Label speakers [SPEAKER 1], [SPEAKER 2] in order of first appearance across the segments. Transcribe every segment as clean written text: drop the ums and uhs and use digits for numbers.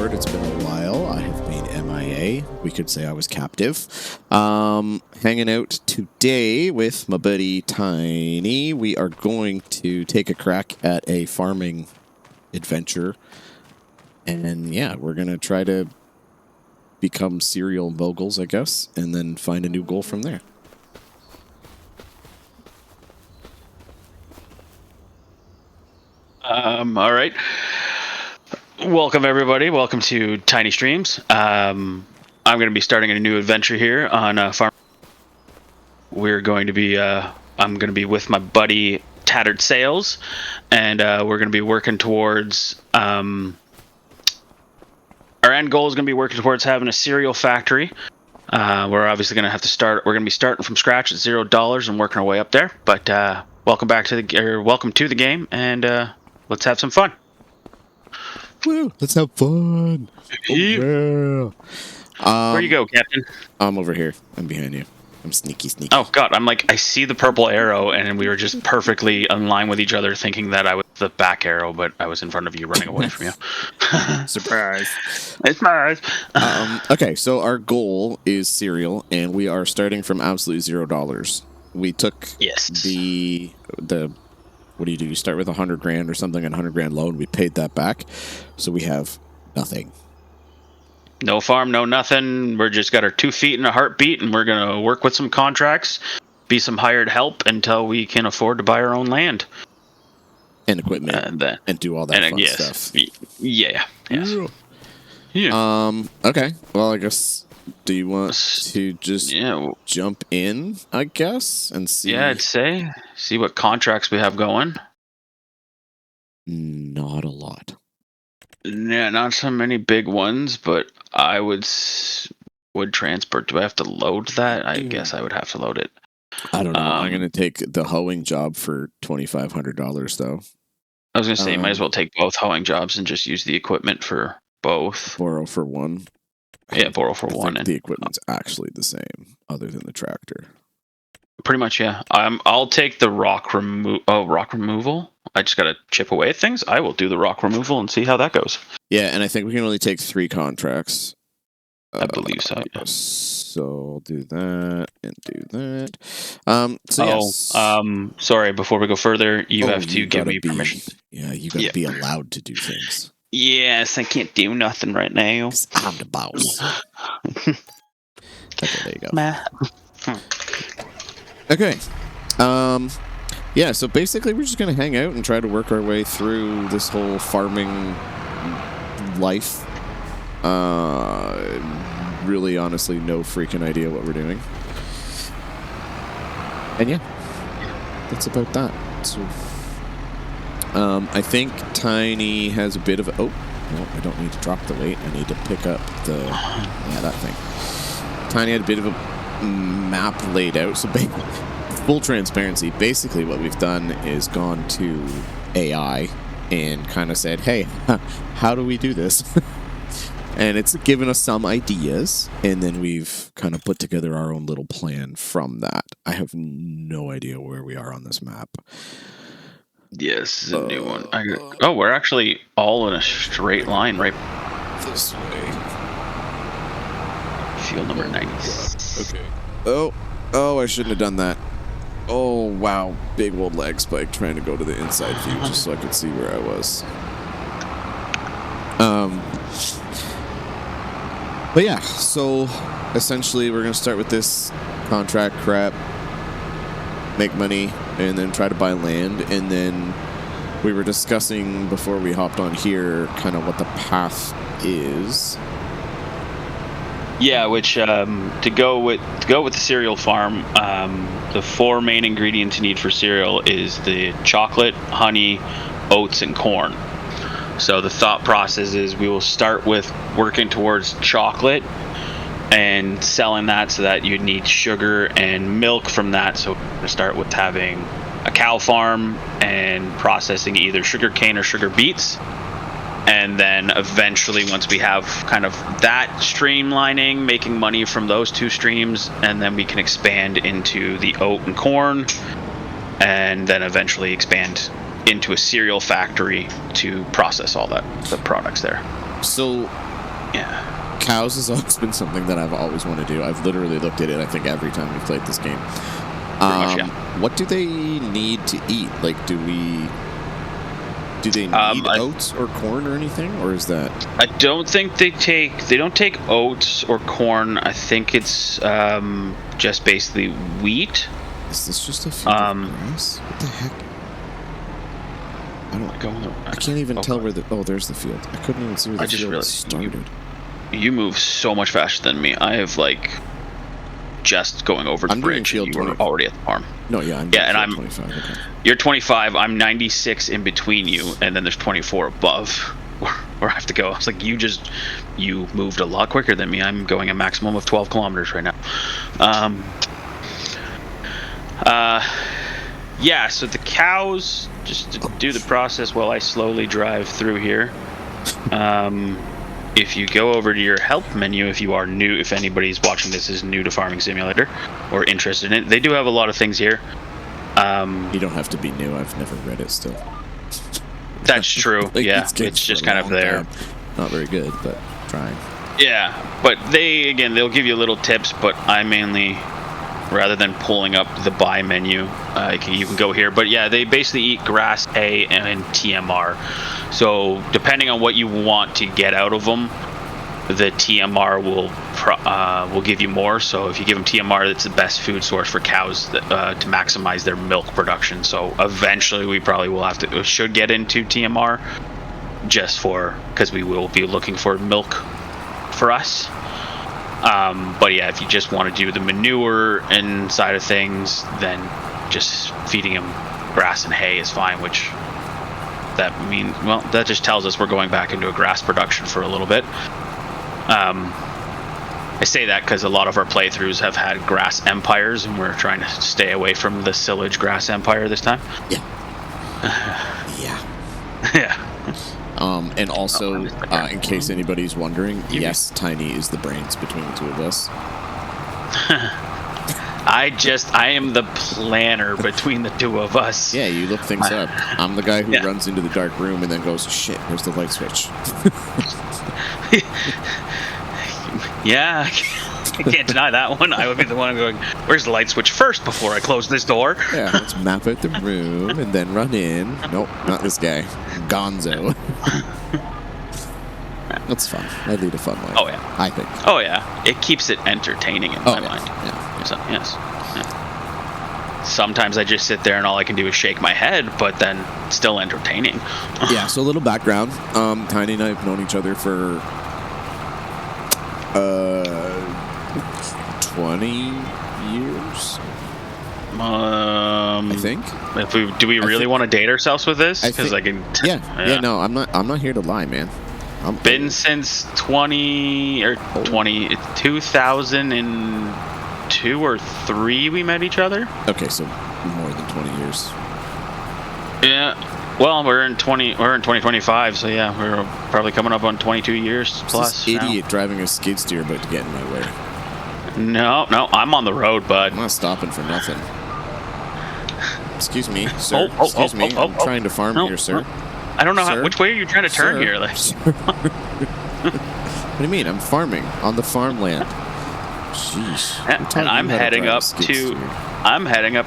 [SPEAKER 1] Discord. It's been a while. I have been MIA. We could say I was captive. Hanging out today with my buddy Tiny. We are going to take a crack at a farming adventure. And yeah, we're going to try to become serial moguls, I guess, and then find a new goal from there.
[SPEAKER 2] All right. Welcome, everybody. Welcome to Tiny Streams. I'm going to be starting a new adventure here on Farm. We're going to be, I'm going to be with my buddy Tattered Sales, and we're going to be working towards, our end goal is going to be working towards having a cereal factory. We're obviously going to have to start, we're going to be starting from scratch at $0 and working our way up there. But welcome to the game, and let's have some fun.
[SPEAKER 1] Woo, let's have fun. Oh, yeah.
[SPEAKER 2] Where you go, Captain?
[SPEAKER 1] I'm over here. I'm behind you. I'm sneaky.
[SPEAKER 2] Oh, God. I'm like, I see the purple arrow, and we were just perfectly in line with each other, thinking that I was the back arrow, but I was in front of you, running away from you.
[SPEAKER 1] Surprise.
[SPEAKER 2] It's Surprise.
[SPEAKER 1] Okay, so our goal is cereal, and we are starting from absolute $0. We took the what do? You start with $100,000 or something, and $100,000 loan. We paid that back, so we have nothing.
[SPEAKER 2] No farm, no nothing. We're just got our 2 feet in a heartbeat, and we're gonna work with some contracts, be some hired help until we can afford to buy our own land
[SPEAKER 1] and equipment, and do all that fun stuff.
[SPEAKER 2] Yeah. Yes.
[SPEAKER 1] Yeah. Okay. Well, I guess. Do you want to just jump in, I guess, and see?
[SPEAKER 2] Yeah, I'd say. See what contracts we have going.
[SPEAKER 1] Not a lot.
[SPEAKER 2] Yeah, not so many big ones, but I would transport. Do I have to load that? I guess I would have to load it.
[SPEAKER 1] I don't know. I'm going to take the hoeing job for $2,500, though.
[SPEAKER 2] I was going to say, might as well take both hoeing jobs and just use the equipment for both.
[SPEAKER 1] Borrow for one.
[SPEAKER 2] Yeah, borrow for one.
[SPEAKER 1] The equipment's actually the same, other than the tractor.
[SPEAKER 2] Pretty much, yeah. I'll take the rock removal. I just gotta chip away at things. I will do the rock removal and see how that goes.
[SPEAKER 1] Yeah, and I think we can only take 3 contracts.
[SPEAKER 2] I believe so. Yeah.
[SPEAKER 1] So I'll do that and do that.
[SPEAKER 2] Sorry. Before we go further, you have to give me permission.
[SPEAKER 1] Yeah, you gotta be allowed to do things.
[SPEAKER 2] Yes, I can't do nothing right now.
[SPEAKER 1] I'm the boss. Okay, there you go. Okay. Yeah, so basically we're just going to hang out and try to work our way through this whole farming life. Really, honestly, no freaking idea what we're doing. And yeah, that's about that. So, I think Tiny has a bit of a... Oh, no, I don't need to drop the weight. I need to pick up that thing. Tiny had a bit of a map laid out. So full transparency, basically what we've done is gone to AI and kind of said, hey, how do we do this? And it's given us some ideas, and then we've kind of put together our own little plan from that. I have no idea where we are on this map.
[SPEAKER 2] Yes, this is a new one. We're actually all in a straight line right
[SPEAKER 1] this way.
[SPEAKER 2] Field number 96.
[SPEAKER 1] Okay. Oh, I shouldn't have done that. Oh, wow. Big old lag spike trying to go to the inside view just so I could see where I was. But yeah, so essentially we're going to start with this contract crap, make money, and then try to buy land. And then we were discussing before we hopped on here kind of what the path is.
[SPEAKER 2] Yeah, which to go with the cereal farm, the 4 main ingredients you need for cereal is the chocolate, honey, oats, and corn. So the thought process is we will start with working towards chocolate and selling that, so that you need sugar and milk from that. So we're going to start with having a cow farm and processing either sugar cane or sugar beets. And then eventually, once we have kind of that streamlining, making money from those 2 streams, and then we can expand into the oat and corn, and then eventually expand into a cereal factory to process all the products there.
[SPEAKER 1] So
[SPEAKER 2] Yeah.
[SPEAKER 1] Cows has always been something that I've always wanted to do. I've literally looked at it, I think, every time we've played this game.
[SPEAKER 2] Much, yeah.
[SPEAKER 1] What do they need to eat? Like, do they need oats or corn or anything, or is that?
[SPEAKER 2] I don't think they don't take oats or corn. I think it's just basically wheat.
[SPEAKER 1] Is this just a field of grass? What the heck? I can't even tell where the. Oh, there's the field. I couldn't even see where the field started.
[SPEAKER 2] You move so much faster than me. I have just going over the bridge. And you were already at the farm.
[SPEAKER 1] No, yeah, I'm 25. Okay.
[SPEAKER 2] You're 25. I'm 96 in between you, and then there's 24 above where I have to go. I was like, you moved a lot quicker than me. I'm going a maximum of 12 kilometers right now. Yeah. So the cows, just to do the process while I slowly drive through here. If you go over to your help menu, if you are new, if anybody's watching this is new to Farming Simulator or interested in it, they do have a lot of things here.
[SPEAKER 1] You don't have to be new. I've never read it still.
[SPEAKER 2] That's true. Yeah, it's just kind of there.
[SPEAKER 1] Time. Not very good, but trying.
[SPEAKER 2] Yeah, but they'll give you little tips, but I mainly, rather than pulling up the buy menu, you can go here. But yeah, they basically eat grass, hay, and TMR. So depending on what you want to get out of them, the TMR will give you more. So if you give them TMR, that's the best food source for cows to maximize their milk production. So eventually we probably should get into TMR just because we will be looking for milk for us. But yeah, if you just want to do the manure and side of things, then just feeding them grass and hay is fine, which that just tells us we're going back into a grass production for a little bit. I say that because a lot of our playthroughs have had grass empires, and we're trying to stay away from the silage grass empire this time.
[SPEAKER 1] Yeah.
[SPEAKER 2] Yeah.
[SPEAKER 1] And also, in case anybody's wondering, yes, Tiny is the brains between the two of us. I am the planner between the two of us. Yeah, you look things up. I'm the guy who runs into the dark room and then goes, shit, where's the light switch?
[SPEAKER 2] Yeah, I can't deny that one. I would be the one going, where's the light switch first before I close this door?
[SPEAKER 1] Yeah, let's map out the room and then run in. Nope, not this guy. Gonzo. That's fun. I lead a fun life.
[SPEAKER 2] Oh, yeah.
[SPEAKER 1] I think.
[SPEAKER 2] Oh, yeah. It keeps it entertaining in my mind.
[SPEAKER 1] Yeah.
[SPEAKER 2] So, yes. Yeah. Sometimes I just sit there and all I can do is shake my head, but then still entertaining.
[SPEAKER 1] Yeah, so a little background. Tiny and I have known each other for 20 years. I think.
[SPEAKER 2] Do we really want to date ourselves with this? Because I can.
[SPEAKER 1] Yeah. No, I'm not here to lie, man.
[SPEAKER 2] Been since 2002 or 3 we met each other.
[SPEAKER 1] Okay, so more than 20 years.
[SPEAKER 2] Yeah. Well, we're in 2025, so yeah, we're probably coming up on 22 years plus.
[SPEAKER 1] This idiot driving a skid steer about to get in my way.
[SPEAKER 2] No, I'm on the road, bud.
[SPEAKER 1] I'm not stopping for nothing. Excuse me, sir. Excuse me. I'm trying to farm here, sir.
[SPEAKER 2] I don't know which way are you trying to turn here?
[SPEAKER 1] What do you mean? I'm farming on the farmland. Jeez.
[SPEAKER 2] And I'm heading up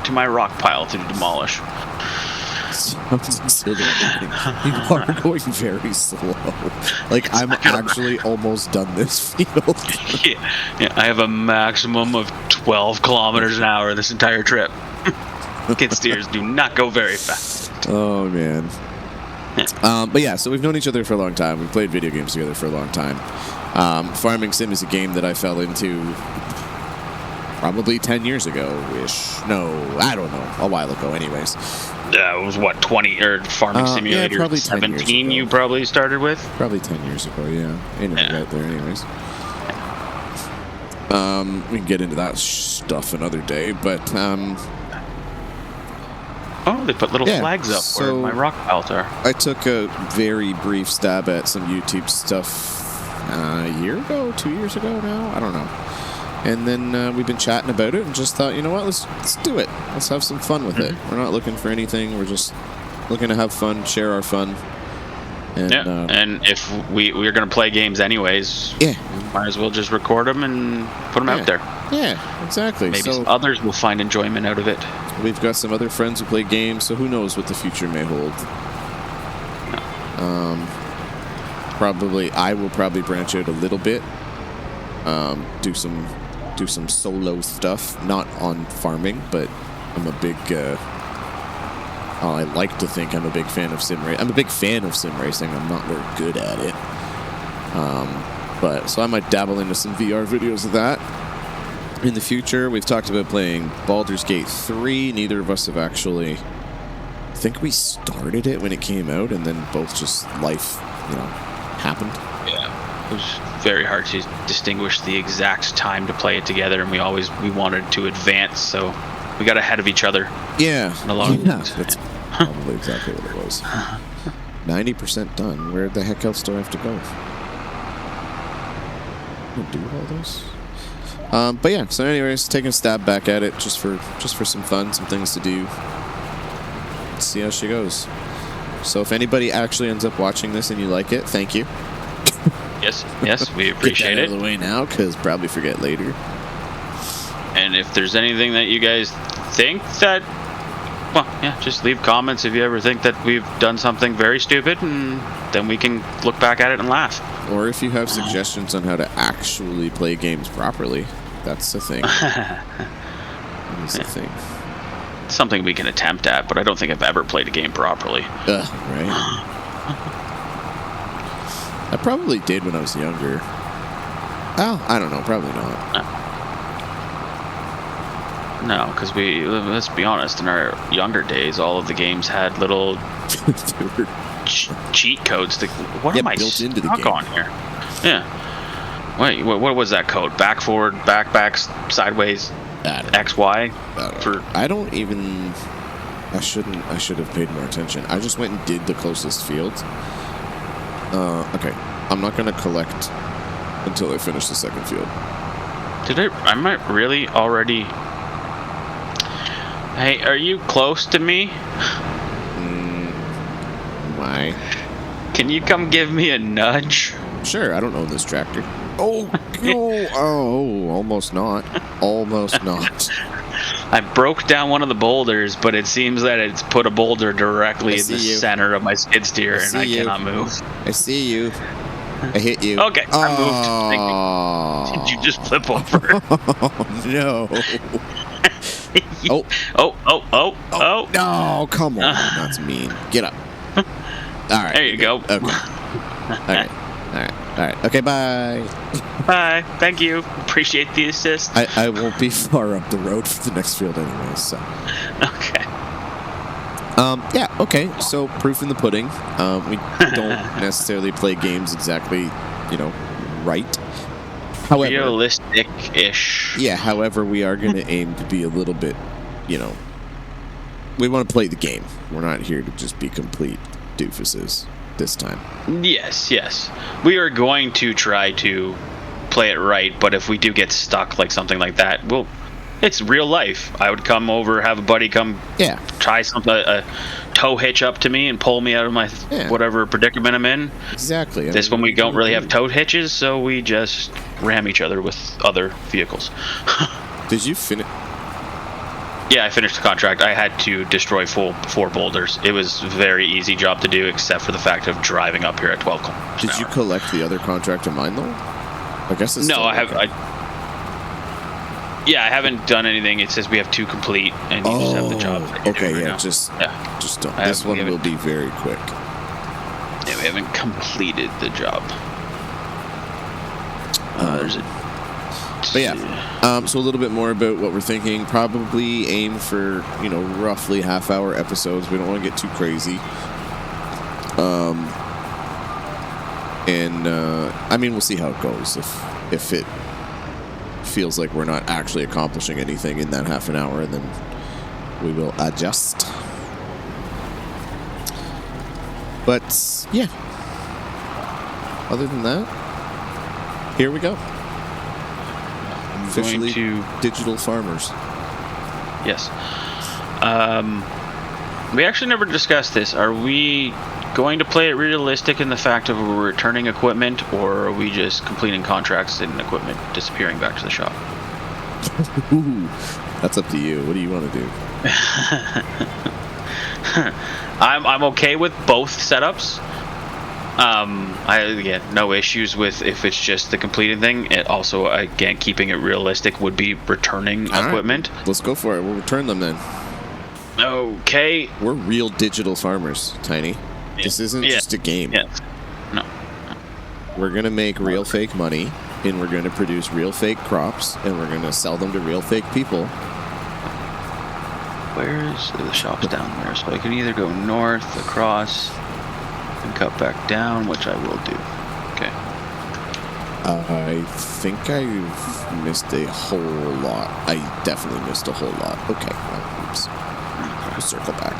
[SPEAKER 2] to my rock pile to demolish.
[SPEAKER 1] You are going very slow. Like, I'm actually almost done this field.
[SPEAKER 2] Yeah, I have a maximum of 12 kilometers an hour this entire trip. Skid steers do not go very fast.
[SPEAKER 1] Oh, man. But yeah, so we've known each other for a long time. We've played video games together for a long time. Farming Sim is a game that I fell into probably 10 years ago-ish. No, I don't know. A while ago, anyways.
[SPEAKER 2] It was what, 20 or Farming Simulator?
[SPEAKER 1] Yeah, probably
[SPEAKER 2] 17 you probably started with?
[SPEAKER 1] Probably 10 years ago, yeah. Right there, anyways. We can get into that stuff another day, but
[SPEAKER 2] oh, they put little flags up where my rock piles are.
[SPEAKER 1] I took a very brief stab at some YouTube stuff a year ago, 2 years ago now, I don't know. And then we've been chatting about it and just thought, you know what, let's do it. Let's have some fun with it. We're not looking for anything. We're just looking to have fun, share our fun, And,
[SPEAKER 2] and if we're going to play games anyways, might as well just record them and put them out there.
[SPEAKER 1] Yeah, exactly.
[SPEAKER 2] Maybe some others will find enjoyment out of it.
[SPEAKER 1] We've got some other friends who play games, so who knows what the future may hold. I will probably branch out a little bit, do some solo stuff, not on farming, but I'm a big. I like to think I'm a big fan of sim racing. I'm a big fan of sim racing. I'm not very good at it, but so I might dabble into some VR videos of that in the future. We've talked about playing Baldur's Gate 3. Neither of us have actually. I think we started it when it came out, and then both just life, happened.
[SPEAKER 2] Yeah, it was very hard to distinguish the exact time to play it together, and we wanted to advance, so we got ahead of each other.
[SPEAKER 1] Yeah,
[SPEAKER 2] in a lot of things.
[SPEAKER 1] That's probably exactly what it was. 90% done. Where the heck else do I have to go? Do all this? But yeah. So, anyways, taking a stab back at it just for some fun, some things to do. Let's see how she goes. So if anybody actually ends up watching this and you like it, thank you.
[SPEAKER 2] Yes, we appreciate
[SPEAKER 1] Get that
[SPEAKER 2] it.
[SPEAKER 1] out of the way now, because probably forget later.
[SPEAKER 2] And if there's anything that you guys think that, just leave comments if you ever think that we've done something very stupid, and then we can look back at it and laugh.
[SPEAKER 1] Or if you have suggestions on how to actually play games properly, that's the thing. That's the thing.
[SPEAKER 2] It's something we can attempt at, but I don't think I've ever played a game properly.
[SPEAKER 1] Right. I probably did when I was younger. Oh, I don't know. Probably not.
[SPEAKER 2] No, because let's be honest, in our younger days, all of the games had little cheat codes. What am I
[SPEAKER 1] built into the
[SPEAKER 2] stuck
[SPEAKER 1] game
[SPEAKER 2] on here? Yeah. Wait, what was that code? Back, forward, back, sideways, X, Y?
[SPEAKER 1] I should have paid more attention. I just went and did the closest fields. Okay. I'm not going to collect until I finish the second field.
[SPEAKER 2] I might really already... Hey, are you close to me?
[SPEAKER 1] Why?
[SPEAKER 2] Can you come give me a nudge?
[SPEAKER 1] Sure, I don't own this tractor. Oh, almost not. Almost not.
[SPEAKER 2] I broke down one of the boulders, but it seems that it's put a boulder directly in the center of my skid steer, and I cannot move.
[SPEAKER 1] I see you. I hit you.
[SPEAKER 2] Okay, I moved. Thank you. Did you just flip over?
[SPEAKER 1] Oh, no.
[SPEAKER 2] Oh.
[SPEAKER 1] No, come on. That's mean. Get up. All right.
[SPEAKER 2] There you go.
[SPEAKER 1] Okay. All right. Okay, bye.
[SPEAKER 2] Bye. Thank you. Appreciate the assist.
[SPEAKER 1] I won't be far up the road for the next field anyway, so.
[SPEAKER 2] Okay.
[SPEAKER 1] Yeah, okay. So, proof in the pudding. We don't necessarily play games exactly, right. However,
[SPEAKER 2] realistic-ish.
[SPEAKER 1] Yeah, however, we are going to aim to be a little bit, we want to play the game. We're not here to just be complete doofuses this time.
[SPEAKER 2] Yes. We are going to try to play it right, but if we do get stuck like something like that, it's real life. I would come over, have a buddy come try something, a tow hitch up to me and pull me out of my whatever predicament I'm in.
[SPEAKER 1] Exactly.
[SPEAKER 2] This one we don't really have tow hitches, so we just ram each other with other vehicles.
[SPEAKER 1] Did you finish?
[SPEAKER 2] Yeah, I finished the contract. I had to destroy 4 boulders. It was a very easy job to do, except for the fact of driving up here at 12 kilometers an hour.
[SPEAKER 1] Did you collect the other contract of mine, though? I guess it's
[SPEAKER 2] no, I have. I haven't done anything. It says we have 2 complete, and you just have the job.
[SPEAKER 1] Okay, just don't. This one will be very quick.
[SPEAKER 2] Yeah, we haven't completed the job. There's a.
[SPEAKER 1] But yeah, so a little bit more about what we're thinking. Probably aim for, roughly half-hour episodes. We don't want to get too crazy. We'll see how it goes. If it feels like we're not actually accomplishing anything in that half an hour, then we will adjust. But, yeah. Other than that, here we go. Officially digital farmers.
[SPEAKER 2] Yes. We actually never discussed this. Are we going to play it realistic in the fact of we're returning equipment, or are we just completing contracts and equipment disappearing back to the shop?
[SPEAKER 1] Ooh, that's up to you. What do you want to do?
[SPEAKER 2] I'm okay with both setups. Again, no issues with if it's just the completed thing. It also, again, keeping it realistic would be returning equipment.
[SPEAKER 1] Right. Let's go for it. We'll return them then.
[SPEAKER 2] Okay.
[SPEAKER 1] We're real digital farmers, Tiny. Yeah. This isn't just a game.
[SPEAKER 2] Yeah. No.
[SPEAKER 1] We're going to make real fake money, and we're going to produce real fake crops, and we're going to sell them to real fake people.
[SPEAKER 2] Where is the shop's down there? So I can either go north, across, and cut back down, which I will do. Okay.
[SPEAKER 1] I think I've missed a whole lot. I definitely missed a whole lot. Okay. Well, oops. We'll circle back.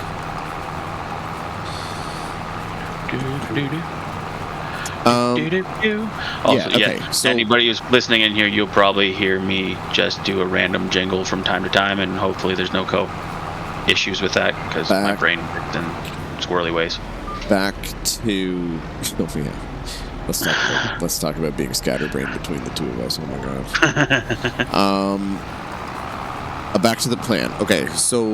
[SPEAKER 2] Also,
[SPEAKER 1] okay. So,
[SPEAKER 2] anybody who's listening in here, you'll probably hear me just do a random jingle from time to time, and hopefully there's no issues with that, because my brain works in squirrely ways.
[SPEAKER 1] Back to... Oh, yeah. Let's talk about being scatterbrained between the two of us. Oh, my God. Back to the plan. Okay, so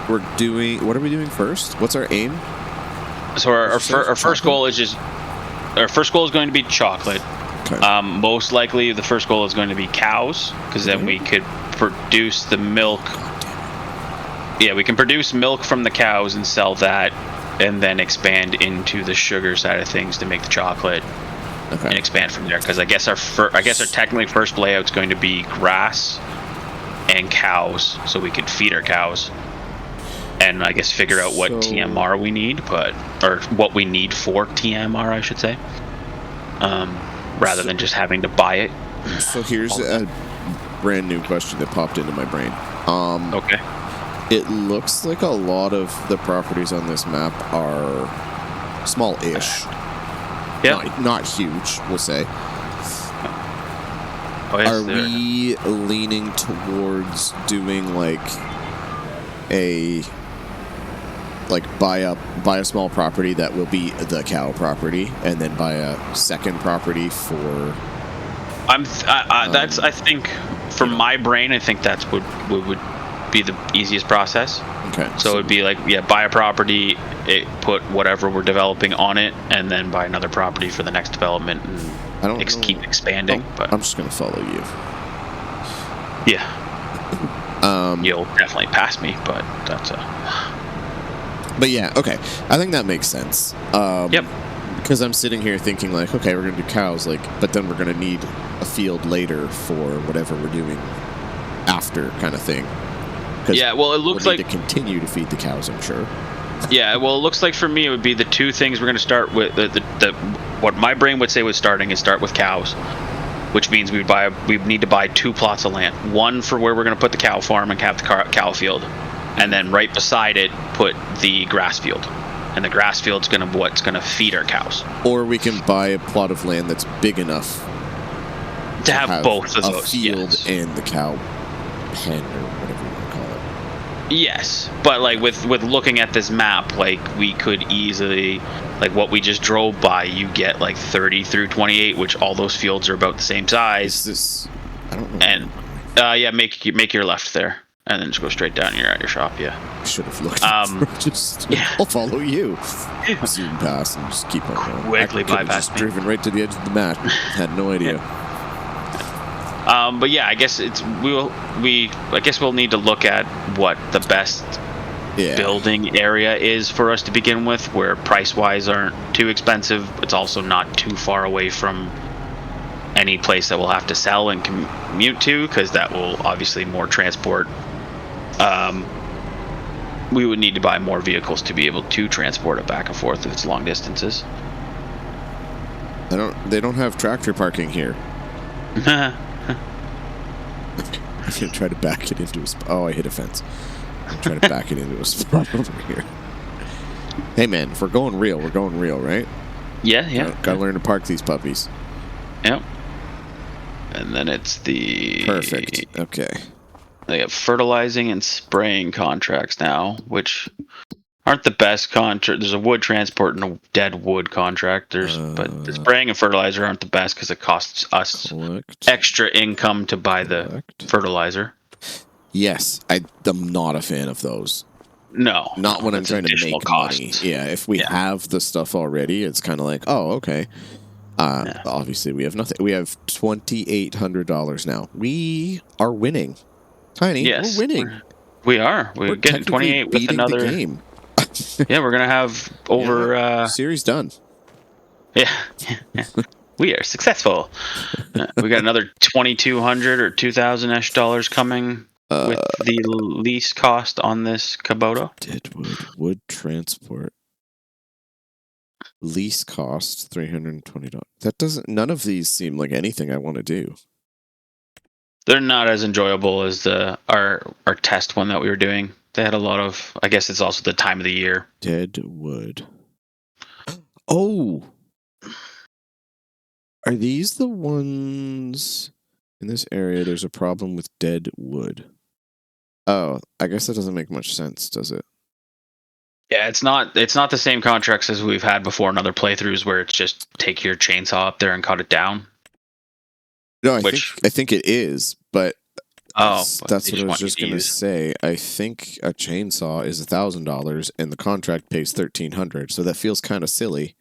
[SPEAKER 1] we're doing... What are we doing first? What's our aim?
[SPEAKER 2] So our first goal is just... Our first goal is going to be chocolate. Okay. Most likely, the first goal is going to be cows, because then we could produce the milk. Yeah, we can produce milk from the cows and sell that, and then expand into the sugar side of things to make the chocolate, and expand from there. Because I guess our technically first layout is going to be grass and cows, so we could feed our cows, and I guess figure out what TMR we need, or what we need for TMR, I should say, rather than just having to buy it.
[SPEAKER 1] So here's a brand new question that popped into my brain.
[SPEAKER 2] Okay.
[SPEAKER 1] It looks like a lot of the properties on this map are small-ish.
[SPEAKER 2] Yeah.
[SPEAKER 1] Not huge, we'll say.
[SPEAKER 2] Oh, yes,
[SPEAKER 1] are we leaning towards doing buy a small property that will be the cow property, and then buy a second property for...
[SPEAKER 2] I think, for my brain, I think that's what would be the easiest process.
[SPEAKER 1] Okay.
[SPEAKER 2] So it would be buy a property, put whatever we're developing on it, and then buy another property for the next development, and keep expanding. But
[SPEAKER 1] I'm just gonna follow you.
[SPEAKER 2] Yeah. You'll definitely pass me, but that's
[SPEAKER 1] But yeah, okay. I think that makes sense.
[SPEAKER 2] Yep.
[SPEAKER 1] Because I'm sitting here thinking okay, we're gonna do cows, but then we're gonna need a field later for whatever we're doing after, kind of thing.
[SPEAKER 2] Yeah, well, it looks
[SPEAKER 1] we'll need to continue to feed the cows, I'm sure.
[SPEAKER 2] Yeah, well, it looks like for me it would be the two things we're going to start with. What my brain would say was start with cows, which means we need to buy 2 plots of land. One for where we're going to put the cow farm and have the cow field, and then right beside it put the grass field. And the grass field's what's going to feed our cows.
[SPEAKER 1] Or we can buy a plot of land that's big enough
[SPEAKER 2] to have both of those.
[SPEAKER 1] A field and the cow pen or whatever you want to call it.
[SPEAKER 2] Yes, but with looking at this map, we could easily, what we just drove by, you get 30 through 28, which all those fields are about the same size.
[SPEAKER 1] I don't know.
[SPEAKER 2] And make your left there, and then just go straight down. You're at your shop. Yeah.
[SPEAKER 1] I should have looked. I'll follow you. Zoom past and just keep on going.
[SPEAKER 2] Quickly bypass me.
[SPEAKER 1] Driven right to the edge of the map. Had no idea.
[SPEAKER 2] Yeah. But yeah, I guess we'll need to look at what the best building area is for us to begin with, where price-wise aren't too expensive. It's also not too far away from any place that we'll have to sell and commute to, because that will obviously more transport. We would need to buy more vehicles to be able to transport it back and forth if it's long distances.
[SPEAKER 1] They don't have tractor parking here. I'm going to try to back it into a spot. Oh, I hit a fence. I'm trying to back it into a spot over here. Hey, man, if we're going real, right?
[SPEAKER 2] Yeah.
[SPEAKER 1] Gotta learn to park these puppies.
[SPEAKER 2] Yep. And then it's the...
[SPEAKER 1] Perfect. Okay.
[SPEAKER 2] They have fertilizing and spraying contracts now, which aren't the best contract. There's a wood transport and a dead wood contract. But the spraying and fertilizer aren't the best because it costs us extra income to buy the fertilizer.
[SPEAKER 1] Yes, I'm not a fan of those.
[SPEAKER 2] No,
[SPEAKER 1] not when I'm trying to make
[SPEAKER 2] costs.
[SPEAKER 1] money. Yeah, if we have the stuff already, it's kind of like, oh, okay. Obviously, we have nothing. We have $2,800 now. We are winning. Tiny,
[SPEAKER 2] yes,
[SPEAKER 1] we're winning.
[SPEAKER 2] We are. We're getting 28 with another
[SPEAKER 1] the game.
[SPEAKER 2] Yeah, we're gonna have over
[SPEAKER 1] series done.
[SPEAKER 2] Yeah, we are successful. We got another $2,200 or $2,000 coming with the lease cost on this Kubota.
[SPEAKER 1] Deadwood wood transport lease cost $320. That doesn't. None of these seem like anything I want to do.
[SPEAKER 2] They're not as enjoyable as our test one that we were doing. They had a lot of. I guess it's also the time of the year.
[SPEAKER 1] Deadwood. Oh, are these the ones in this area? There's a problem with dead wood. Oh, I guess that doesn't make much sense, does it?
[SPEAKER 2] Yeah, it's not the same contracts as we've had before in other playthroughs where it's just take your chainsaw up there and cut it down.
[SPEAKER 1] No, I think it is, but that's what I was just going to say. I think a chainsaw is $1,000 and the contract pays $1,300, so that feels kind of silly.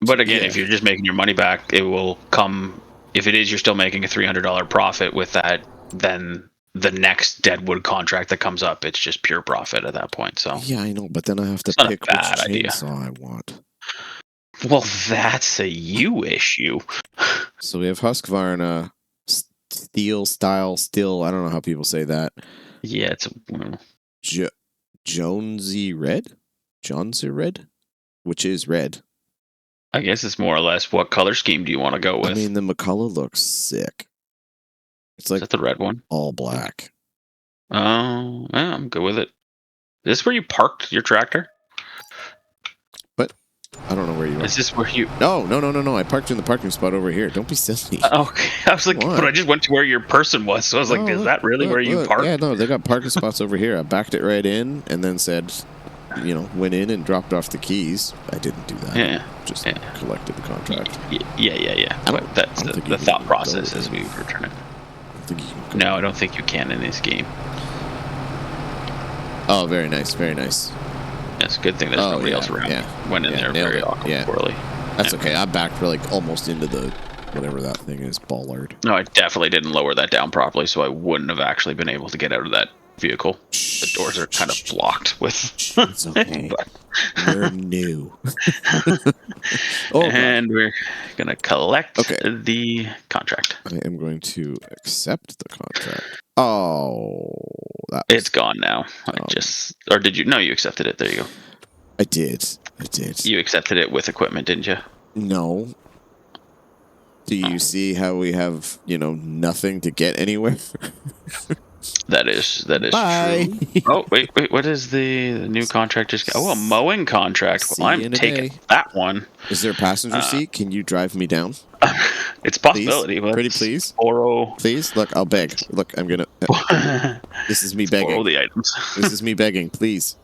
[SPEAKER 2] But again, if you're just making your money back, it will come. If it is, you're still making a $300 profit with that. Then the next Deadwood contract that comes up, it's just pure profit at that point. So
[SPEAKER 1] yeah, I know, but then I have to pick which chainsaw I want.
[SPEAKER 2] Well, that's a you issue.
[SPEAKER 1] So we have Husqvarna, steel style, still. I don't know how people say that.
[SPEAKER 2] Yeah, it's
[SPEAKER 1] Jonesy Red, which is red.
[SPEAKER 2] I guess it's more or less what color scheme do you want to go with?
[SPEAKER 1] I mean, the McCullough looks sick. It's like
[SPEAKER 2] is that the red one,
[SPEAKER 1] all black.
[SPEAKER 2] Oh, yeah, I'm good with it. Is this where you parked your tractor?
[SPEAKER 1] What? I don't know where you are.
[SPEAKER 2] Is this where you...
[SPEAKER 1] No. I parked in the parking spot over here. Don't be silly.
[SPEAKER 2] Okay. I was like, but I just went to where your person was. So I was like, is that really where you parked?
[SPEAKER 1] Yeah, no, they got parking spots over here. I backed it right in and then said, went in and dropped off the keys. I didn't do that.
[SPEAKER 2] Yeah.
[SPEAKER 1] Just collected the contract.
[SPEAKER 2] Yeah. But that's the thought process as we return it. No, I don't think you can in this game.
[SPEAKER 1] Oh, very nice, very nice.
[SPEAKER 2] It's a good thing there's nobody else around. Yeah. Went in there very awkwardly.
[SPEAKER 1] That's okay. I backed for almost into the whatever that thing is, bollard.
[SPEAKER 2] No, I definitely didn't lower that down properly, so I wouldn't have actually been able to get out of that vehicle. The doors are kind of blocked with.
[SPEAKER 1] It's okay. We're new.
[SPEAKER 2] And we're gonna collect the contract.
[SPEAKER 1] I am going to accept the contract. Oh,
[SPEAKER 2] it's gone now. Or did you? No, you accepted it. There you go.
[SPEAKER 1] I did.
[SPEAKER 2] You accepted it with equipment, didn't you?
[SPEAKER 1] No. Do you see how we have, nothing to get anywhere?
[SPEAKER 2] That is
[SPEAKER 1] Bye.
[SPEAKER 2] True. Oh, wait. What is the new contract? A mowing contract. Well, I'm taking that one.
[SPEAKER 1] Is there a passenger seat? Can you drive me down?
[SPEAKER 2] It's a possibility.
[SPEAKER 1] Please? Pretty please. Please? Look, I'll beg. Look, I'm going to... This is me begging.
[SPEAKER 2] Borrow the items.
[SPEAKER 1] This is me begging. Please.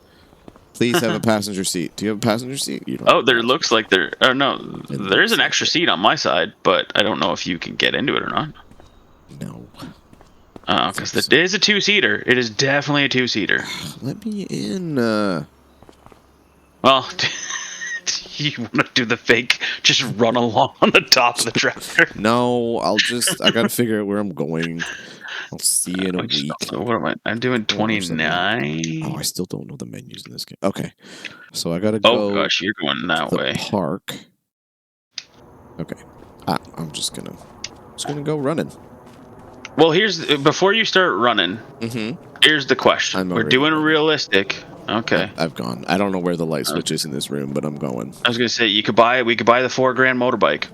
[SPEAKER 1] Please have a passenger seat. Do you have a passenger seat? You don't
[SPEAKER 2] there looks like there... Oh, no. There is an extra seat on my side, but I don't know if you can get into it or not.
[SPEAKER 1] No.
[SPEAKER 2] Oh, because it is a two-seater. It is definitely a two-seater.
[SPEAKER 1] Let me in.
[SPEAKER 2] Well, you want to do the fake, just run along on the top of the tractor?
[SPEAKER 1] No, I got to figure out where I'm going. I'll see you in a week.
[SPEAKER 2] What am I? I'm doing 29.
[SPEAKER 1] Oh, I still don't know the menus in this game. Okay. So I got to go.
[SPEAKER 2] Oh, gosh, you're going that way.
[SPEAKER 1] Park. Okay. I'm just going to go running.
[SPEAKER 2] Well, before you start running, here's the question. We're doing a realistic. Okay.
[SPEAKER 1] I've gone. I don't know where the light switch is in this room, but I'm going.
[SPEAKER 2] I was going to say, we could buy the $4,000 motorbike.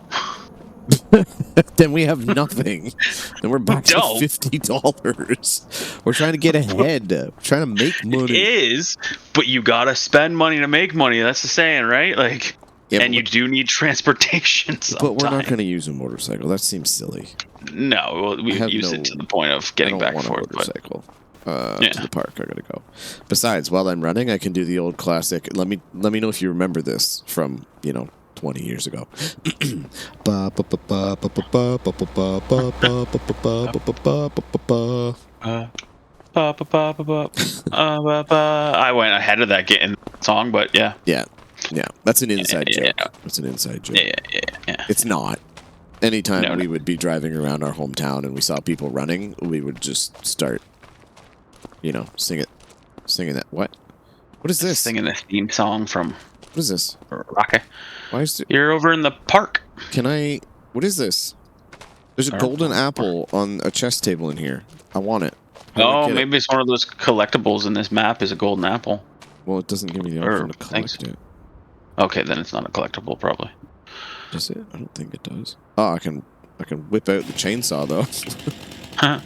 [SPEAKER 1] Then we have nothing. Then we're back to $50. We're trying to get ahead. We're trying to make money.
[SPEAKER 2] It is, but you got to spend money to make money. That's the saying, right? And you do need transportation sometime.
[SPEAKER 1] But we're not going to use a motorcycle. That seems silly.
[SPEAKER 2] No, we use it to the point of getting back and forth.
[SPEAKER 1] Motorcycle. to the park. I gotta go. Besides, while I'm running, I can do the old classic. Let me know if you remember this from 20 years ago.
[SPEAKER 2] I went ahead of that getting song, but yeah.
[SPEAKER 1] Yeah. That's an inside joke. That's an inside joke.
[SPEAKER 2] Yeah.
[SPEAKER 1] It's not. Anytime we would be driving around our hometown and we saw people running, we would just start, singing that. What is this?
[SPEAKER 2] Singing this theme song from.
[SPEAKER 1] What is this?
[SPEAKER 2] Rocky.
[SPEAKER 1] Why is it?
[SPEAKER 2] You're over in the park.
[SPEAKER 1] What is this? There's a golden apple on a chess table in here. I want it.
[SPEAKER 2] Maybe it's one of those collectibles in this map is a golden apple.
[SPEAKER 1] Well, it doesn't give me the option to collect it.
[SPEAKER 2] Okay, then it's not a collectible, probably.
[SPEAKER 1] Does it? I don't think it does. Oh, I can whip out the chainsaw though.
[SPEAKER 2] Huh.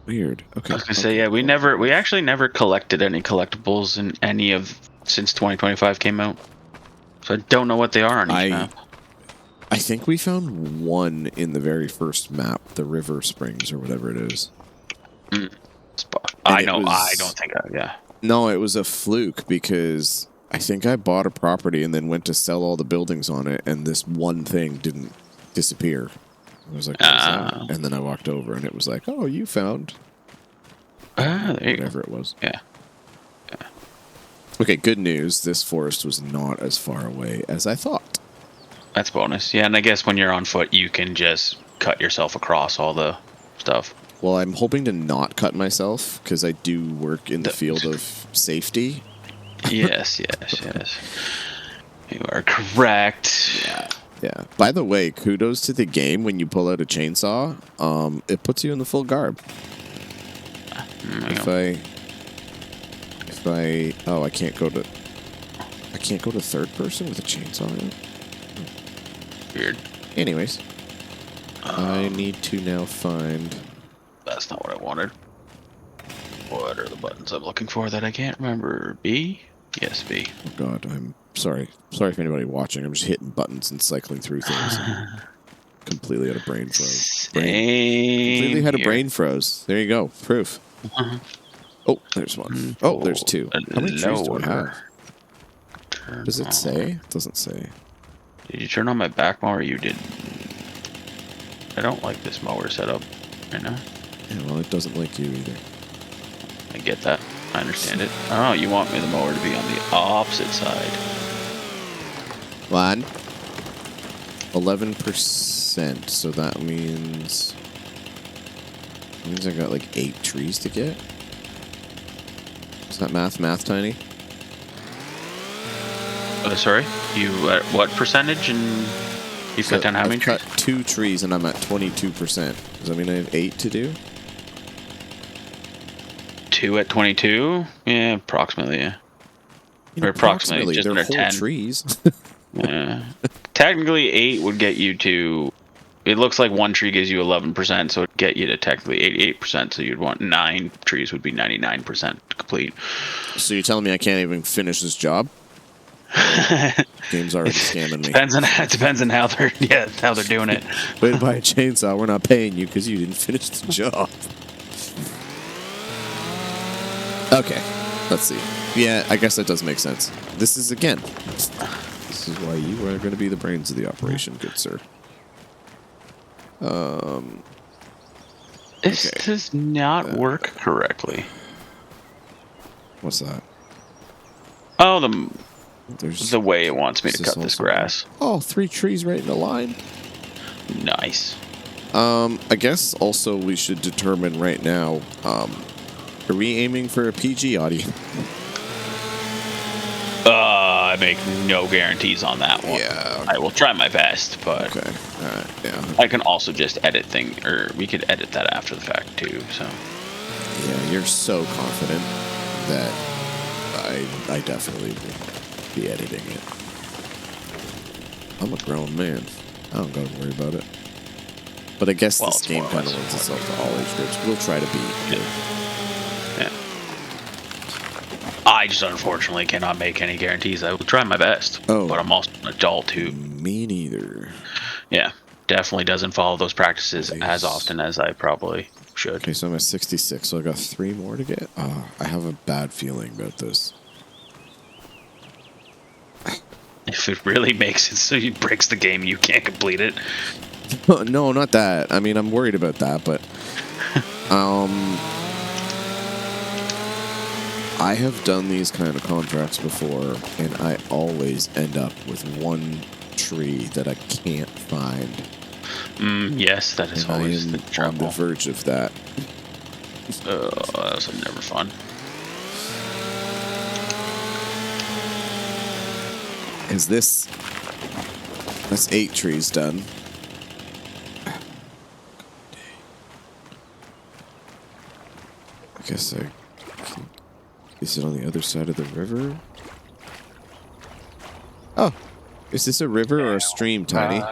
[SPEAKER 1] Weird. Okay.
[SPEAKER 2] I was gonna say, we actually never collected any collectibles in any of since 2025 came out. So I don't know what they are on each map.
[SPEAKER 1] I think we found one in the very first map, the River Springs or whatever it is.
[SPEAKER 2] I don't think.
[SPEAKER 1] No, it was a fluke because I think I bought a property and then went to sell all the buildings on it, and this one thing didn't disappear. I was like, what is that? And then I walked over, and it was like, oh, you found whatever it was.
[SPEAKER 2] Yeah.
[SPEAKER 1] Okay, good news. This forest was not as far away as I thought.
[SPEAKER 2] That's bonus. Yeah, and I guess when you're on foot, you can just cut yourself across all the stuff.
[SPEAKER 1] Well, I'm hoping to not cut myself because I do work in the field of safety.
[SPEAKER 2] Yes. You are correct.
[SPEAKER 1] Yeah. By the way, kudos to the game when you pull out a chainsaw. It puts you in the full garb. I can't go to third person with a chainsaw.
[SPEAKER 2] Weird.
[SPEAKER 1] Anyways, I need to now find.
[SPEAKER 2] That's not what I wanted. What are the buttons I'm looking for that I can't remember? B? Yes, B.
[SPEAKER 1] Oh God, I'm sorry. Sorry for anybody watching. I'm just hitting buttons and cycling through things. Completely out of brain froze. Completely had a brain froze. There you go. Proof. Oh, there's one. Oh, there's two. How many trees do I have? Does it say? It doesn't say.
[SPEAKER 2] Did you turn on my back mower? You did. I don't like this mower setup right now.
[SPEAKER 1] Yeah, well, it doesn't like you either.
[SPEAKER 2] I get that. I understand it. Oh, you want me the mower to be on the opposite side.
[SPEAKER 1] 11%. So that means I got like 8 trees to get. Is that math, Tiny?
[SPEAKER 2] Sorry, you at what percentage? And you cut down how many trees?
[SPEAKER 1] I've cut 2 trees and I'm at 22%. Does that mean I have 8 to do?
[SPEAKER 2] 2 at 22? Yeah, approximately. Yeah. Or approximately just under 10
[SPEAKER 1] trees.
[SPEAKER 2] Yeah. Technically, 8 would get you to. It looks like 1 tree gives you 11%, so it'd get you to technically 88%. So you'd want 9 trees would be 99% complete.
[SPEAKER 1] So you're telling me I can't even finish this job? Game's already scamming me.
[SPEAKER 2] Depends on how they're doing it.
[SPEAKER 1] Way to buy a chainsaw. We're not paying you because you didn't finish the job. Okay, let's see. Yeah, I guess that does make sense. This is why you are going to be the brains of the operation, good sir.
[SPEAKER 2] This does not work correctly.
[SPEAKER 1] What's that?
[SPEAKER 2] Oh, the way it wants me to cut this grass.
[SPEAKER 1] Oh, 3 trees right in a line.
[SPEAKER 2] Nice.
[SPEAKER 1] I guess also we should determine right now, are we aiming for a PG audience?
[SPEAKER 2] I make no guarantees on that one.
[SPEAKER 1] Yeah.
[SPEAKER 2] I will try my best, but
[SPEAKER 1] okay. Alright, yeah.
[SPEAKER 2] I can also just edit we could edit that after the fact too, so.
[SPEAKER 1] Yeah, you're so confident that I definitely will be editing it. I'm a grown man. I don't gotta worry about it. But I guess this game kind of lends itself to all age groups. We'll try to be good.
[SPEAKER 2] Yeah. I just unfortunately cannot make any guarantees. I will try my best.
[SPEAKER 1] Oh.
[SPEAKER 2] But I'm also an adult who.
[SPEAKER 1] Me neither.
[SPEAKER 2] Yeah. definitely doesn't follow those practices as often as I probably should.
[SPEAKER 1] Okay, so I'm at 66, so I got 3 more to get. I have a bad feeling about this.
[SPEAKER 2] If it really makes it so it breaks the game, you can't complete it.
[SPEAKER 1] No, not that. I mean, I'm worried about that, but I have done these kind of contracts before, and I always end up with one tree that I can't find.
[SPEAKER 2] Yes, that is
[SPEAKER 1] And
[SPEAKER 2] always the
[SPEAKER 1] I am
[SPEAKER 2] trouble.
[SPEAKER 1] on the verge of that.
[SPEAKER 2] That's never fun.
[SPEAKER 1] Because that's 8 trees done. I guess is it on the other side of the river? Oh, is this a river or a stream, Tiny?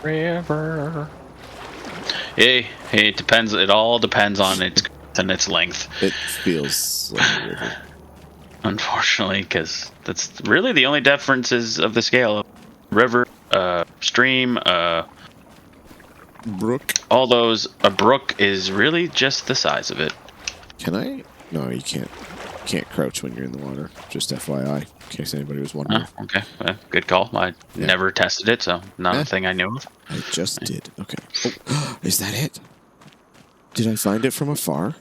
[SPEAKER 2] River. Hey, it depends. It all depends on its length.
[SPEAKER 1] It feels like a river.
[SPEAKER 2] Unfortunately, because that's really the only differences of the scale. River, stream,
[SPEAKER 1] Brook.
[SPEAKER 2] all those. A brook is really just the size of it.
[SPEAKER 1] Can I? No, you can't. You can't crouch when you're in the water. Just FYI, in case anybody was wondering.
[SPEAKER 2] Oh, okay, good call. I never tested it, so not a thing I knew of.
[SPEAKER 1] I just did. Okay. Oh, is that it? Did I find it from afar?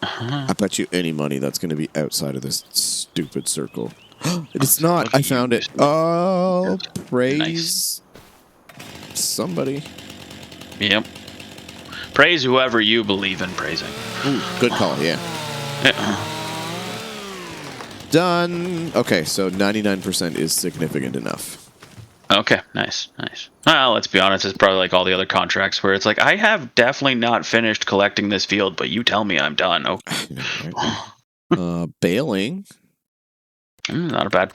[SPEAKER 1] I bet you any money that's going to be outside of this stupid circle. It's not. I found it. Oh, praise somebody.
[SPEAKER 2] Yep. Praise whoever you believe in praising.
[SPEAKER 1] Ooh, good call. Yeah. Done. Okay, so 99% is significant enough.
[SPEAKER 2] Okay, nice. Well, let's be honest, it's probably like all the other contracts where it's like, I have definitely not finished collecting this field, but you tell me I'm done. Okay.
[SPEAKER 1] Bailing.
[SPEAKER 2] Not a bad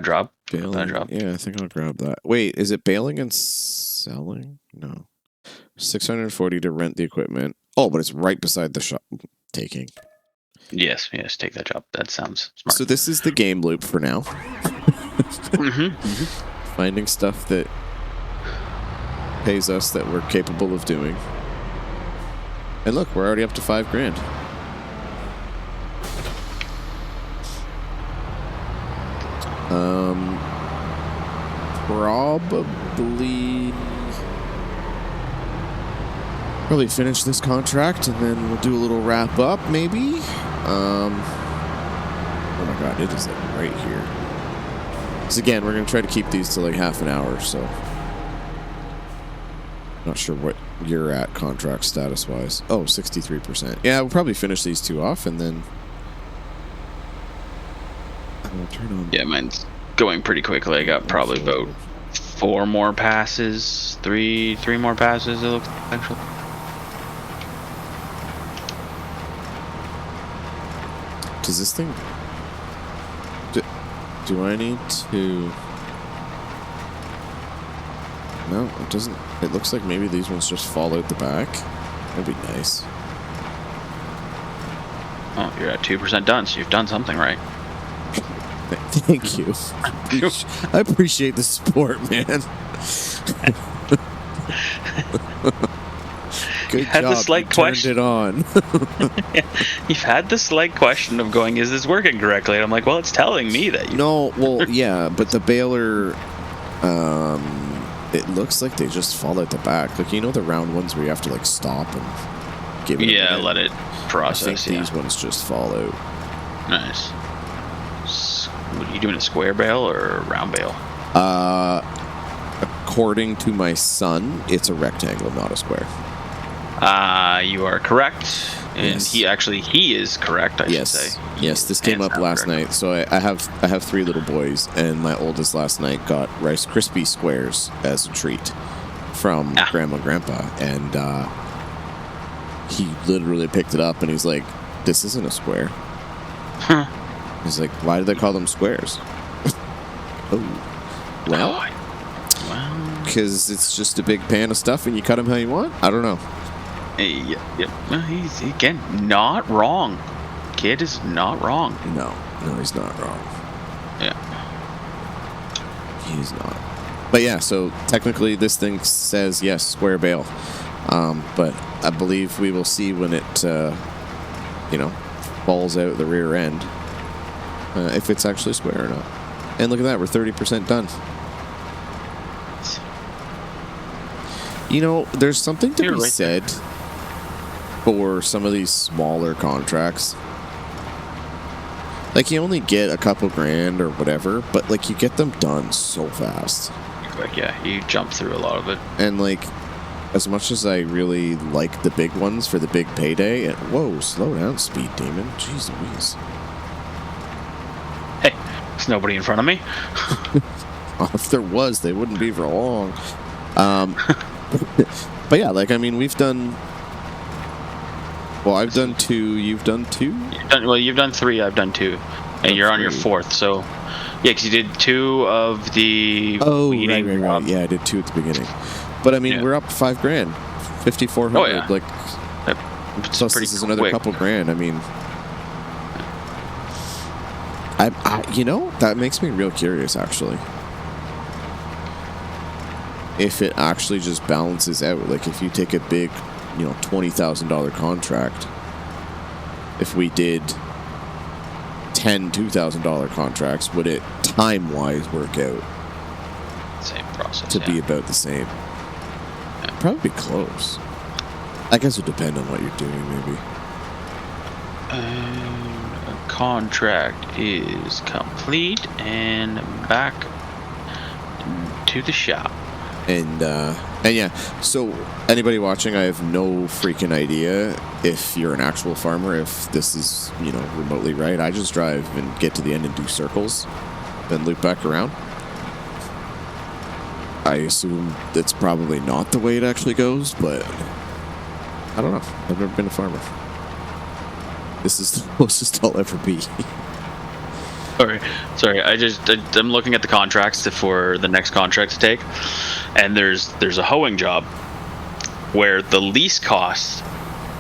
[SPEAKER 2] job.
[SPEAKER 1] Bailing.
[SPEAKER 2] Bad job.
[SPEAKER 1] Yeah, I think I'll grab that. Wait, is it bailing and selling? No. 640 to rent the equipment. Oh, but it's right beside the shop. Taking.
[SPEAKER 2] Yes, take that job. That sounds smart.
[SPEAKER 1] So this is the game loop for now. Finding stuff that pays us that we're capable of doing. And look, we're already up to $5,000. Probably finish this contract and then we'll do a little wrap up, maybe. Oh my god, it is like right here. So again, we're gonna try to keep these to like half an hour, so not sure what you're at contract status wise. Oh, 63%. Yeah, we'll probably finish these 2 off and then I'll turn on.
[SPEAKER 2] Yeah, mine's going pretty quickly. I got probably about 4 more passes, three more passes. It looks like, actually.
[SPEAKER 1] Does this thing? Do I need to? No, it doesn't. It looks like maybe these ones just fall out the back. That'd be nice.
[SPEAKER 2] Oh, you're at 2% done, so you've done something right.
[SPEAKER 1] Thank you. I appreciate the support, man. Good job.
[SPEAKER 2] The slight
[SPEAKER 1] you
[SPEAKER 2] question.
[SPEAKER 1] Turned it on.
[SPEAKER 2] You've had the slight question of going, is this working correctly? And I'm like, well, it's telling me that.
[SPEAKER 1] No, well, yeah, but the baler, it looks like they just fall at the back. Like, you know the round ones where you have to, like, stop and give it a minute?
[SPEAKER 2] Let it process.
[SPEAKER 1] I think these ones just fall out.
[SPEAKER 2] Nice. What are you doing, a square bale or a round bale?
[SPEAKER 1] According to my son, it's a rectangle, not a square.
[SPEAKER 2] You are correct. And
[SPEAKER 1] yes.
[SPEAKER 2] he is correct, I should say.
[SPEAKER 1] Yes, this came up last night. So I have 3 little boys, and my oldest last night got Rice Krispie squares as a treat from Grandma and Grandpa. And he literally picked it up, and he's like, this isn't a square.
[SPEAKER 2] Huh.
[SPEAKER 1] He's like, why do they call them squares? Oh. Well, because it's just a big pan of stuff, and you cut them how you want? I don't know.
[SPEAKER 2] Yep. He's, again, not wrong. Kid is not wrong.
[SPEAKER 1] No, he's not wrong.
[SPEAKER 2] Yeah.
[SPEAKER 1] He's not. But yeah, so technically this thing says, yes, square bale. But I believe we will see when it, falls out the rear end, if it's actually square or not. And look at that, we're 30% done. You know, there's something to be said for some of these smaller contracts. Like, you only get a couple grand or whatever, but, like, you get them done so fast.
[SPEAKER 2] Like, yeah, you jump through a lot of it.
[SPEAKER 1] And, like, as much as I really like the big ones for the big payday, whoa, slow down, Speed Demon. Jeez Louise.
[SPEAKER 2] Hey, there's nobody in front of me.
[SPEAKER 1] If there was, they wouldn't be for long. But yeah, like, I mean, we've done... Well, I've done 2, you've done 2?
[SPEAKER 2] You've done 3, I've done 2. And you're on your 4th, so... Yeah, because you did 2 of the...
[SPEAKER 1] Oh, right. Yeah, I did 2 at the beginning. But, I mean, we're up 5 grand. 5,400.
[SPEAKER 2] Oh, yeah.
[SPEAKER 1] Like,
[SPEAKER 2] it's
[SPEAKER 1] plus this is another couple grand. I mean... that makes me real curious, actually. If it actually just balances out. Like, if you take a big, $20,000 contract, if we did 10 $2,000 contracts, would it time-wise work out?
[SPEAKER 2] Same process,
[SPEAKER 1] to be about the same? Yeah. Probably be close. I guess it would depend on what you're doing, maybe.
[SPEAKER 2] A contract is complete and back to the shop.
[SPEAKER 1] And yeah, so anybody watching, I have no freaking idea if you're an actual farmer, if this is, remotely right. I just drive and get to the end and do circles, then loop back around. I assume that's probably not the way it actually goes, but I don't know. I've never been a farmer. This is the closest I'll ever be.
[SPEAKER 2] Sorry. I'm looking at the contracts for the next contract to take, and there's a hoeing job where the lease cost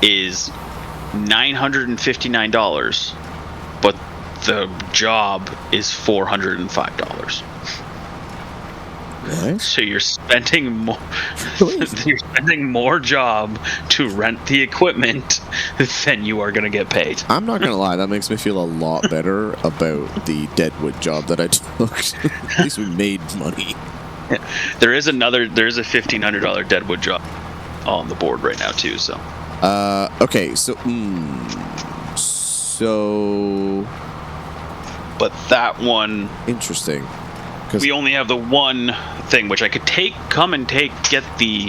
[SPEAKER 2] is $959, but the job is $405.
[SPEAKER 1] What?
[SPEAKER 2] So you're spending more. You're spending more job to rent the equipment than you are going to get paid.
[SPEAKER 1] I'm not going to lie, that makes me feel a lot better about the Deadwood job that I took. At least we made money.
[SPEAKER 2] Yeah. There is a $1,500 Deadwood job on the board right now too. So.
[SPEAKER 1] Okay. So.
[SPEAKER 2] But that one.
[SPEAKER 1] Interesting.
[SPEAKER 2] We only have the one thing, which I could get the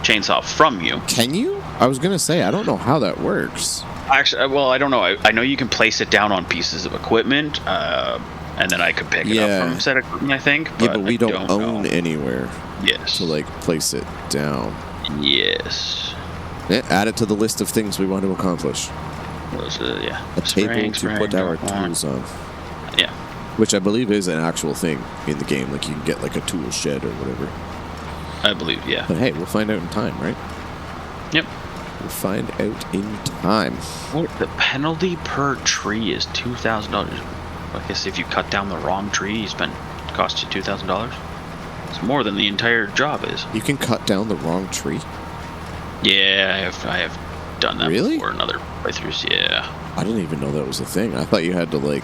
[SPEAKER 2] chainsaw from you.
[SPEAKER 1] Can you? I was going to say, I don't know how that works.
[SPEAKER 2] Actually, well, I don't know. I know you can place it down on pieces of equipment, and then add it up from said equipment, I think.
[SPEAKER 1] But we don't own anywhere.
[SPEAKER 2] Yes.
[SPEAKER 1] To, place it down.
[SPEAKER 2] Yes.
[SPEAKER 1] Yeah, add it to the list of things we want to accomplish.
[SPEAKER 2] Yeah.
[SPEAKER 1] A table to put our tools on.
[SPEAKER 2] Yeah.
[SPEAKER 1] Which I believe is an actual thing in the game. Like, you can get, a tool shed or whatever.
[SPEAKER 2] I believe, yeah.
[SPEAKER 1] But hey, we'll find out in time, right?
[SPEAKER 2] Yep.
[SPEAKER 1] We'll find out in time.
[SPEAKER 2] Well, the penalty per tree is $2,000. I guess if you cut down the wrong tree, it costs you $2,000. It's more than the entire job is.
[SPEAKER 1] You can cut down the wrong tree?
[SPEAKER 2] Yeah, I have done that before in other playthroughs, yeah.
[SPEAKER 1] I didn't even know that was a thing. I thought you had to, well,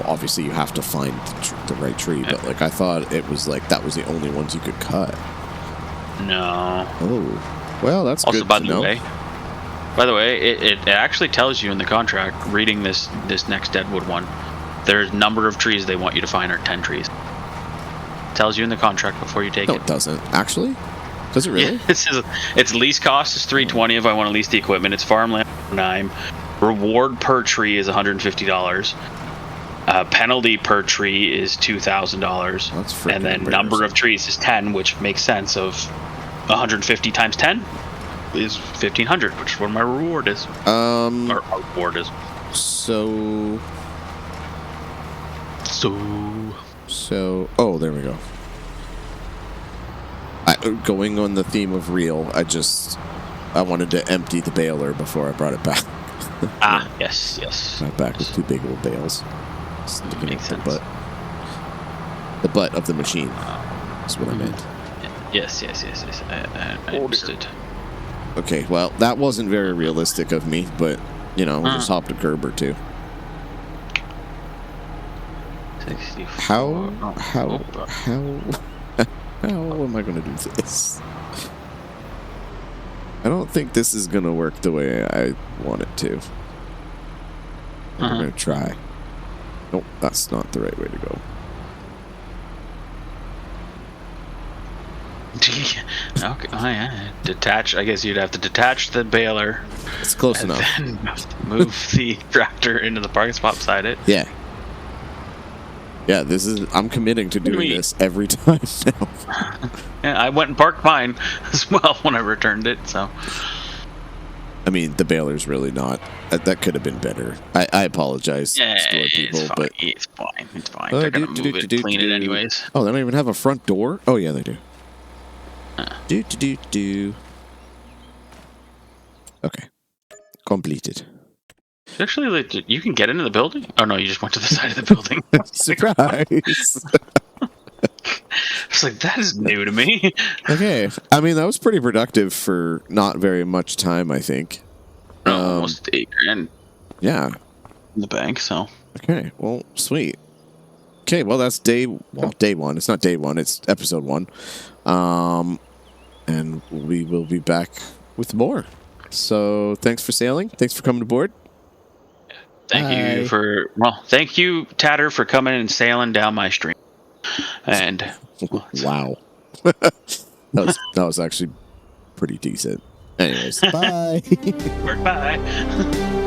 [SPEAKER 1] obviously you have to find the right tree, but I thought it was that was the only ones you could cut.
[SPEAKER 2] No.
[SPEAKER 1] Oh, well, that's
[SPEAKER 2] also,
[SPEAKER 1] good to know.
[SPEAKER 2] By the way, it actually tells you in the contract, reading this next Deadwood one, there's number of trees they want you to find are 10 trees. It tells you in the contract before you take it.
[SPEAKER 1] No, it doesn't. Actually? Does it really?
[SPEAKER 2] Yeah, it says its lease cost is $320 if I want to lease the equipment. It's farmland $9. Reward per tree is $150. Penalty per tree is $2,000, and then number of trees is 10, which makes sense. Of 150 times 10 is 1,500, which is what my reward is. Our reward is.
[SPEAKER 1] So. Oh, there we go. Going on the theme of real, I wanted to empty the baler before I brought it back.
[SPEAKER 2] Yes.
[SPEAKER 1] Brought it back with 2 big old bales.
[SPEAKER 2] Makes sense.
[SPEAKER 1] The butt of the machine. That's what I meant.
[SPEAKER 2] Yes. I understood.
[SPEAKER 1] Okay, well, that wasn't very realistic of me, but, you know, we'll just hop a curb or two.
[SPEAKER 2] 64.
[SPEAKER 1] How am I going to do this? I don't think this is going to work the way I want it to. I'm going to try. Nope, that's not the right way to go.
[SPEAKER 2] Okay. Oh, yeah. Detach. I guess you'd have to detach the baler.
[SPEAKER 1] It's close enough.
[SPEAKER 2] Then move the tractor into the parking spot beside it.
[SPEAKER 1] Yeah. Yeah, this is. I'm committing to doing this every time now.
[SPEAKER 2] Yeah, I went and parked mine as well when I returned it. So.
[SPEAKER 1] I mean, the baler's really not. That could have been better. I apologize,
[SPEAKER 2] Yeah,
[SPEAKER 1] store people,
[SPEAKER 2] it's fine.
[SPEAKER 1] but
[SPEAKER 2] It's fine. It's fine. They're gonna move it, clean it anyways.
[SPEAKER 1] Oh, they don't even have a front door. Oh yeah, they do. Do. Okay, completed.
[SPEAKER 2] Actually, like, you can get into the building. Oh no, you just went to the side of the building.
[SPEAKER 1] Surprise!
[SPEAKER 2] It's like, that is new to me.
[SPEAKER 1] Okay, I mean that was pretty productive for not very much time, I think.
[SPEAKER 2] Almost $8,000.
[SPEAKER 1] Yeah.
[SPEAKER 2] In the bank. So.
[SPEAKER 1] Okay. Well, sweet. Okay. Well, that's day one. It's not day one. It's episode 1. And we will be back with more. So thanks for sailing. Thanks for coming aboard.
[SPEAKER 2] Thank you, Tatter, for coming and sailing down my stream. And
[SPEAKER 1] wow, that was actually pretty decent. Anyways, bye.
[SPEAKER 2] Bye.